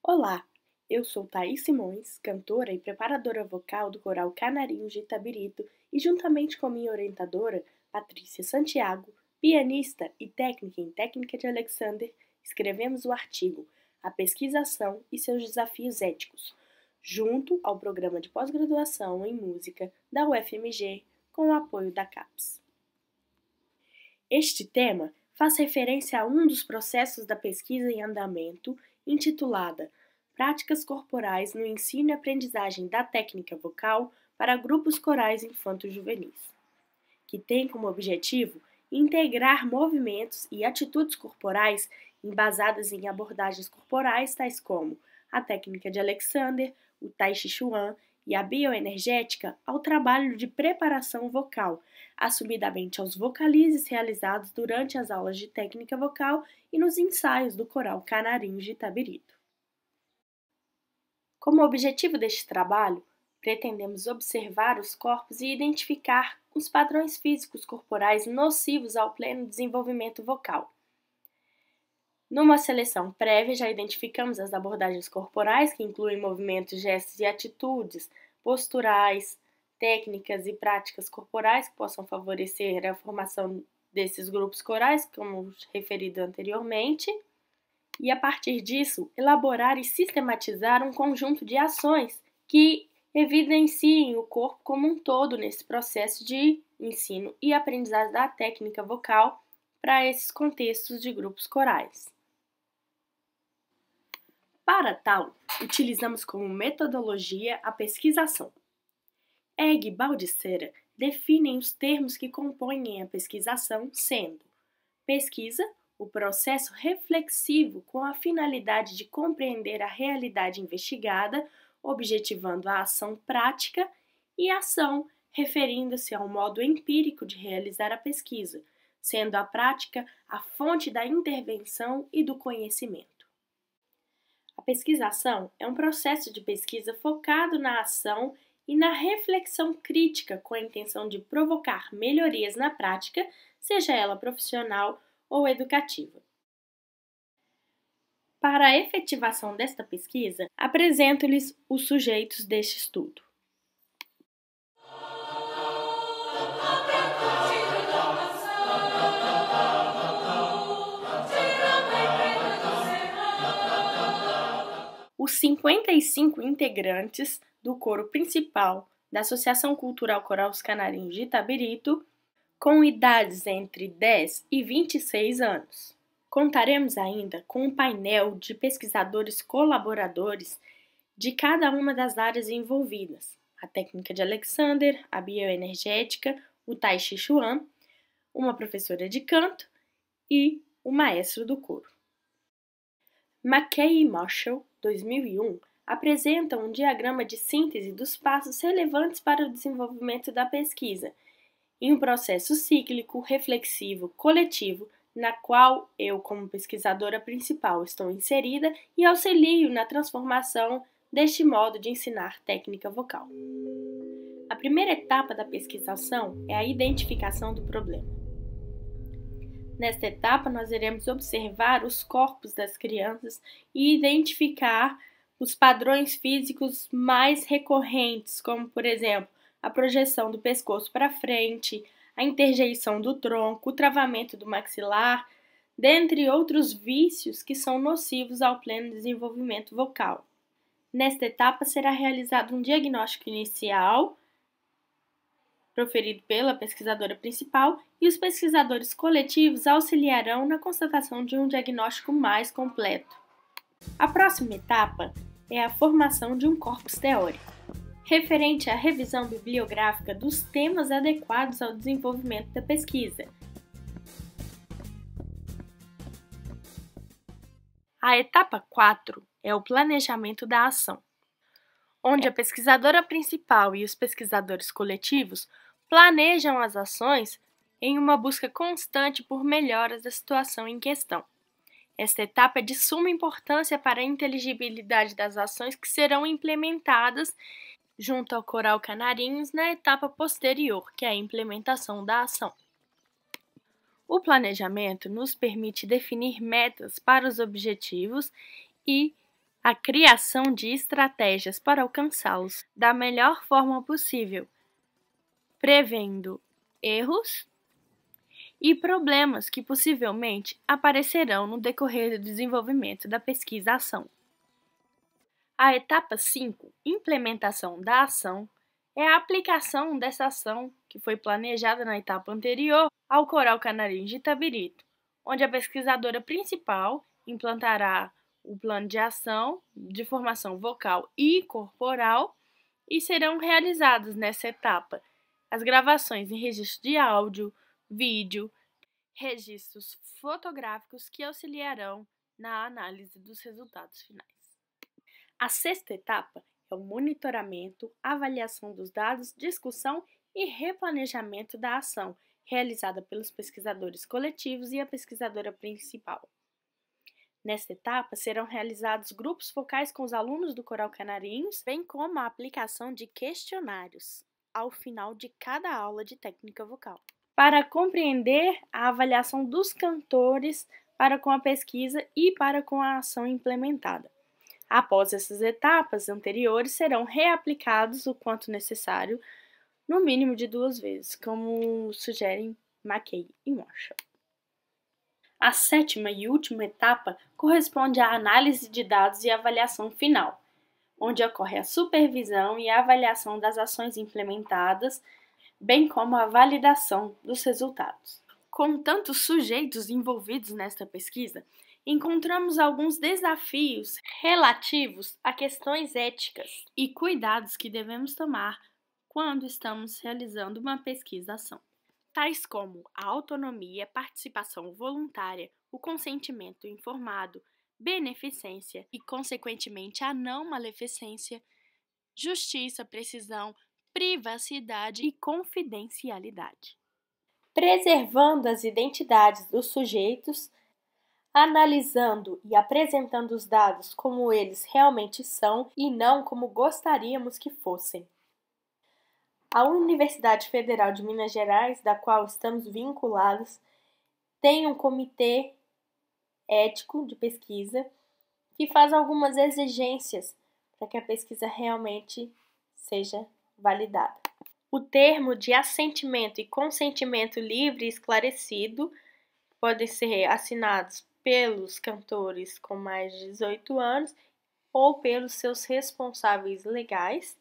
Olá, eu sou Thaís Simões, cantora e preparadora vocal do Coral Canarinhos de Itabirito e juntamente com minha orientadora, Patrícia Santiago, pianista e técnica em técnica de Alexander, escrevemos o artigo A Pesquisação e seus Desafios Éticos, junto ao programa de pós-graduação em música da UFMG, com o apoio da CAPES. Este tema faz referência a um dos processos da pesquisa em andamento, intitulada Práticas Corporais no Ensino e Aprendizagem da Técnica Vocal para Grupos Corais Infanto-Juvenis, que tem como objetivo integrar movimentos e atitudes corporais embasadas em abordagens corporais tais como a técnica de Alexander, o Tai Chi Chuan e a bioenergética ao trabalho de preparação vocal, assumidamente aos vocalizes realizados durante as aulas de técnica vocal e nos ensaios do Coral Canarinhos de Itabirito. Como objetivo deste trabalho, pretendemos observar os corpos e identificar os padrões físicos corporais nocivos ao pleno desenvolvimento vocal. Numa seleção prévia, já identificamos as abordagens corporais, que incluem movimentos, gestos e atitudes posturais, técnicas e práticas corporais que possam favorecer a formação desses grupos corais, como referido anteriormente. E, a partir disso, elaborar e sistematizar um conjunto de ações que evidenciem o corpo como um todo nesse processo de ensino e aprendizagem da técnica vocal para esses contextos de grupos corais. Para tal, utilizamos como metodologia a pesquisação. Egg e Baldissera definem os termos que compõem a pesquisação, sendo pesquisa, o processo reflexivo com a finalidade de compreender a realidade investigada, objetivando a ação prática, e ação, referindo-se ao modo empírico de realizar a pesquisa, sendo a prática a fonte da intervenção e do conhecimento. A pesquisação é um processo de pesquisa focado na ação e na reflexão crítica com a intenção de provocar melhorias na prática, seja ela profissional ou educativa. Para a efetivação desta pesquisa, apresento-lhes os sujeitos deste estudo. Os 55 integrantes do coro principal da Associação Cultural Coral Os Canarinhos de Itabirito, com idades entre 10 e 26 anos. Contaremos ainda com um painel de pesquisadores colaboradores de cada uma das áreas envolvidas: a técnica de Alexander, a bioenergética, o Tai Chi Chuan, uma professora de canto e o maestro do coro. McKay e Marshall, 2001, apresentam um diagrama de síntese dos passos relevantes para o desenvolvimento da pesquisa, em um processo cíclico, reflexivo, coletivo, na qual eu, como pesquisadora principal, estou inserida e auxilio na transformação deste modo de ensinar técnica vocal. A primeira etapa da pesquisação é a identificação do problema. Nesta etapa, nós iremos observar os corpos das crianças e identificar os padrões físicos mais recorrentes, como, por exemplo, a projeção do pescoço para frente, a interjeição do tronco, o travamento do maxilar, dentre outros vícios que são nocivos ao pleno desenvolvimento vocal. Nesta etapa será realizado um diagnóstico inicial, proferido pela pesquisadora principal, e os pesquisadores coletivos auxiliarão na constatação de um diagnóstico mais completo. A próxima etapa é a formação de um corpus teórico, referente à revisão bibliográfica dos temas adequados ao desenvolvimento da pesquisa. A etapa 4 é o planejamento da ação, onde a pesquisadora principal e os pesquisadores coletivos planejam as ações em uma busca constante por melhoras da situação em questão. Esta etapa é de suma importância para a inteligibilidade das ações que serão implementadas junto ao Coral Canarinhos na etapa posterior, que é a implementação da ação. O planejamento nos permite definir metas para os objetivos e a criação de estratégias para alcançá-los da melhor forma possível, prevendo erros e problemas que possivelmente aparecerão no decorrer do desenvolvimento da pesquisa-ação. A etapa 5, implementação da ação, é a aplicação dessa ação que foi planejada na etapa anterior ao Coral Canarinho de Itabirito, onde a pesquisadora principal implantará o plano de ação de formação vocal e corporal e serão realizadas nessa etapa as gravações em registro de áudio, vídeo, registros fotográficos que auxiliarão na análise dos resultados finais. A sexta etapa é o monitoramento, avaliação dos dados, discussão e replanejamento da ação, realizada pelos pesquisadores coletivos e a pesquisadora principal. Nesta etapa, serão realizados grupos focais com os alunos do Coral Canarinhos, bem como a aplicação de questionários ao final de cada aula de técnica vocal, para compreender a avaliação dos cantores para com a pesquisa e para com a ação implementada. Após essas etapas anteriores, serão reaplicados o quanto necessário, no mínimo de 2 vezes, como sugerem McKay e Marshall. A sétima e última etapa corresponde à análise de dados e avaliação final, onde ocorre a supervisão e a avaliação das ações implementadas, bem como a validação dos resultados. Com tantos sujeitos envolvidos nesta pesquisa, encontramos alguns desafios relativos a questões éticas e cuidados que devemos tomar quando estamos realizando uma pesquisa-ação, tais como a autonomia, participação voluntária, o consentimento informado, beneficência e, consequentemente, a não maleficência, justiça, precisão, privacidade e confidencialidade. Preservando as identidades dos sujeitos, analisando e apresentando os dados como eles realmente são e não como gostaríamos que fossem. A Universidade Federal de Minas Gerais, da qual estamos vinculados, tem um comitê ético de pesquisa que faz algumas exigências para que a pesquisa realmente seja validada. O termo de assentimento e consentimento livre e esclarecido podem ser assinados pelos cantores com mais de 18 anos ou pelos seus responsáveis legais,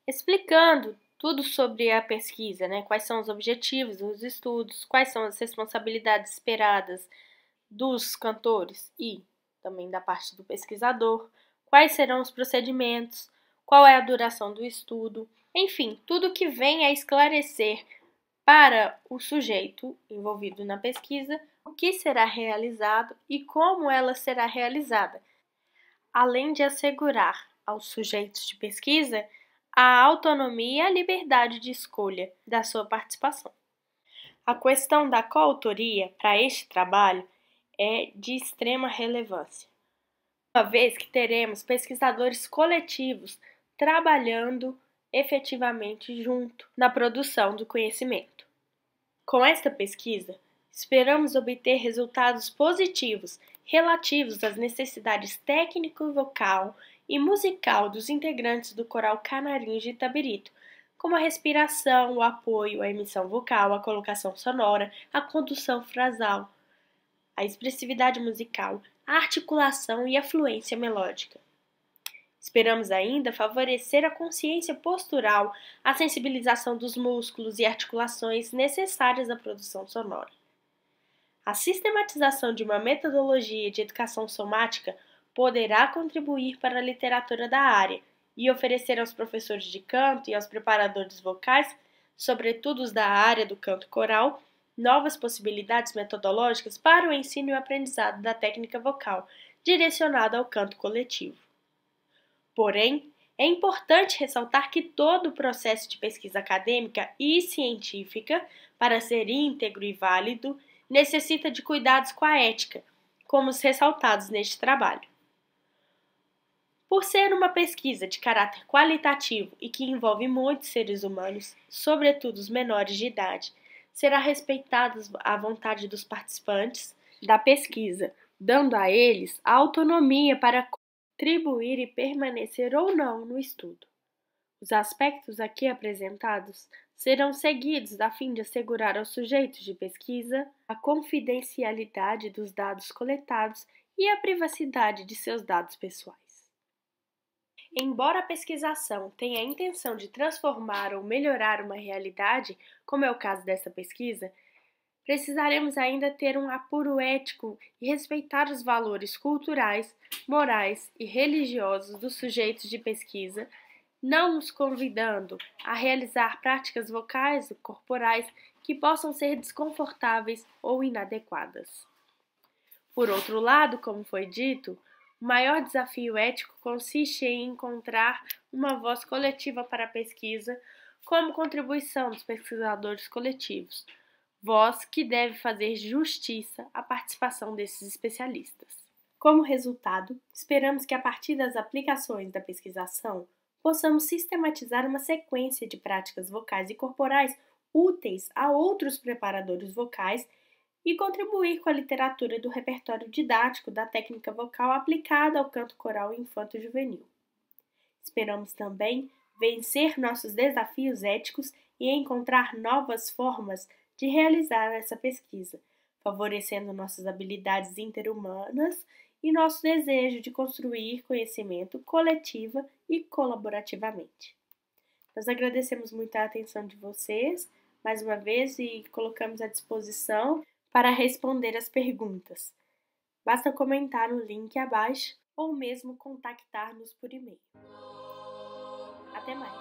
explicando tudo sobre a pesquisa, quais são os objetivos dos estudos, quais são as responsabilidades esperadas dos cantores e também da parte do pesquisador, quais serão os procedimentos, qual é a duração do estudo, enfim, tudo que vem a esclarecer para o sujeito envolvido na pesquisa o que será realizado e como ela será realizada, além de assegurar aos sujeitos de pesquisa a autonomia e a liberdade de escolha da sua participação. A questão da coautoria para este trabalho é de extrema relevância, uma vez que teremos pesquisadores coletivos trabalhando efetivamente junto na produção do conhecimento. Com esta pesquisa, esperamos obter resultados positivos relativos às necessidades técnico-vocal e musical dos integrantes do Coral Canarinho de Itabirito, como a respiração, o apoio, a emissão vocal, a colocação sonora, a condução frasal, a expressividade musical, a articulação e a fluência melódica. Esperamos ainda favorecer a consciência postural, a sensibilização dos músculos e articulações necessárias à produção sonora. A sistematização de uma metodologia de educação somática poderá contribuir para a literatura da área e oferecer aos professores de canto e aos preparadores vocais, sobretudo os da área do canto coral, novas possibilidades metodológicas para o ensino e o aprendizado da técnica vocal, direcionada ao canto coletivo. Porém, é importante ressaltar que todo o processo de pesquisa acadêmica e científica, para ser íntegro e válido, necessita de cuidados com a ética, como os ressaltados neste trabalho. Por ser uma pesquisa de caráter qualitativo e que envolve muitos seres humanos, sobretudo os menores de idade, será respeitada a vontade dos participantes da pesquisa, dando a eles a autonomia para contribuir e permanecer ou não no estudo. Os aspectos aqui apresentados serão seguidos a fim de assegurar aos sujeitos de pesquisa a confidencialidade dos dados coletados e a privacidade de seus dados pessoais. Embora a pesquisação tenha a intenção de transformar ou melhorar uma realidade, como é o caso dessa pesquisa, precisaremos ainda ter um apuro ético e respeitar os valores culturais, morais e religiosos dos sujeitos de pesquisa, não nos convidando a realizar práticas vocais ou corporais que possam ser desconfortáveis ou inadequadas. Por outro lado, como foi dito, o maior desafio ético consiste em encontrar uma voz coletiva para a pesquisa como contribuição dos pesquisadores coletivos, voz que deve fazer justiça à participação desses especialistas. Como resultado, esperamos que a partir das aplicações da pesquisação, possamos sistematizar uma sequência de práticas vocais e corporais úteis a outros preparadores vocais e contribuir com a literatura do repertório didático da técnica vocal aplicada ao canto coral infanto-juvenil. Esperamos também vencer nossos desafios éticos e encontrar novas formas de realizar essa pesquisa, favorecendo nossas habilidades interhumanas e nosso desejo de construir conhecimento coletiva e colaborativamente. Nós agradecemos muito a atenção de vocês, mais uma vez, e colocamos à disposição para responder as perguntas. Basta comentar no link abaixo ou mesmo contactar-nos por e-mail. Até mais!